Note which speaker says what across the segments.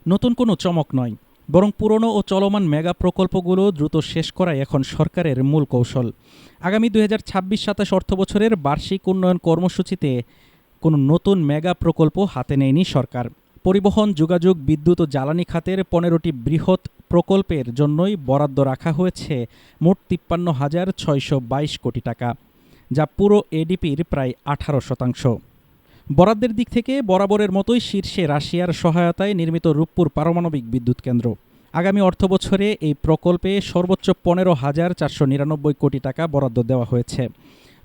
Speaker 1: নতুন কোনো চমক নয়, বরং পুরনো ও চলমান মেগা প্রকল্পগুলো দ্রুত শেষ করাই এখন সরকারের মূল কৌশল। আগামী ২০২৬-২৭ অর্থবছরের বার্ষিক উন্নয়ন কর্মসূচিতে কোনো নতুন মেগা প্রকল্প হাতে নেয়নি সরকার। পরিবহন, যোগাযোগ, বিদ্যুৎ ও জ্বালানি খাতের ১৫টি বৃহৎ প্রকল্পের জন্যই বরাদ্দ রাখা হয়েছে মোট ৫৩,৬২২ কোটি টাকা, যা পুরো এডিপির প্রায় ১৮%। বরাদ্দের দিক থেকে বরাবরের মতোই শীর্ষে রাশিয়ার সহায়তায় নির্মিত রূপপুর পারমাণবিক বিদ্যুৎ কেন্দ্র। আগামী অর্থবছরে এই প্রকল্পে সর্বোচ্চ ১৫,৪৯৯ কোটি টাকা বরাদ্দ দেওয়া হয়েছে।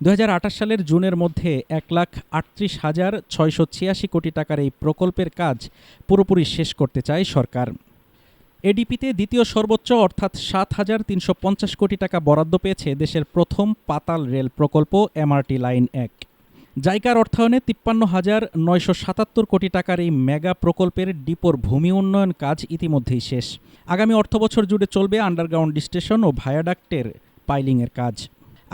Speaker 1: ২০২৮ সালের জুনের মধ্যে ১,৩৮,৬৮৬ কোটি টাকার এই প্রকল্পের কাজ পুরোপুরি শেষ করতে চায় সরকার। এডিপিতে দ্বিতীয় সর্বোচ্চ অর্থাৎ ৭,৩৫০ কোটি টাকা বরাদ্দ পেয়েছে দেশের প্রথম পাতাল রেল প্রকল্প এমআরটি লাইন ১। জাইকার অর্থায়নে ৫৩,৯৭৭ কোটি টাকার এই মেগা প্রকল্পের ডিপোর ভূমি উন্নয়ন কাজ ইতিমধ্যেই শেষ। আগামী অর্থবছর জুড়ে চলবে আন্ডারগ্রাউন্ড স্টেশন ও ভায়াডাক্টের পাইলিংয়ের কাজ।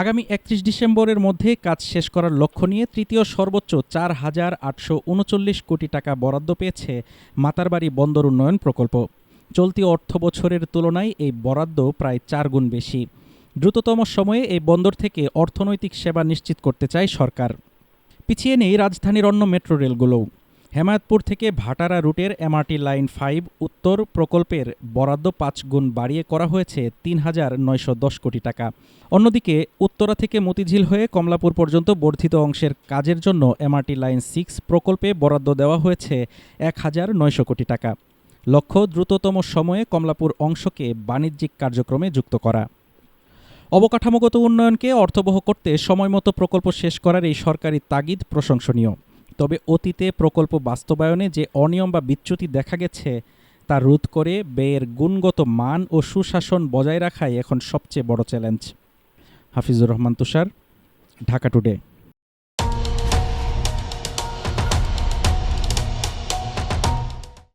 Speaker 1: আগামী ৩১ ডিসেম্বরের মধ্যে কাজ শেষ করার লক্ষ্য নিয়ে তৃতীয় সর্বোচ্চ ৪,৮৩৯ কোটি টাকা বরাদ্দ পেয়েছে মাতারবাড়ি বন্দর উন্নয়ন প্রকল্প। চলতি অর্থবছরের তুলনায় এই বরাদ্দ প্রায় ৪ গুণ বেশি। দ্রুততম সময়ে এই বন্দর থেকে অর্থনৈতিক সেবা নিশ্চিত করতে চায় সরকার। পিছিয়ে নেই রাজধানীর অন্য মেট্রো রেলগুলোও। হেমায়তপুর থেকে ভাটারা রুটের এমআরটি লাইন ৫ উত্তর প্রকল্পের বরাদ্দ ৫ গুণ বাড়িয়ে করা হয়েছে ৩,৯১০ কোটি টাকা। অন্যদিকে উত্তরা থেকে মতিঝিল হয়ে কমলাপুর পর্যন্ত বর্ধিত অংশের কাজের জন্য এমআরটি লাইন ৬ প্রকল্পে বরাদ্দ দেওয়া হয়েছে ১,৯০০ কোটি টাকা। লক্ষ্য দ্রুততম সময়ে কমলাপুর অংশকে বাণিজ্যিক কার্যক্রমে যুক্ত করা। অবকাঠামোগত উন্নয়নকে অর্থবহ করতে সময়মতো প্রকল্প শেষ করার এই সরকারি তাগিদ প্রশংসনীয়। তবে অতীতে প্রকল্প বাস্তবায়নে যে অনিয়ম বা বিচ্যুতি দেখা গেছে তা রোধ করে ব্যয়ের গুণগত মান ও সুশাসন বজায় রাখাই এখন সবচেয়ে বড় চ্যালেঞ্জ। হাফিজুর রহমান তুষার, ঢাকা টুডে।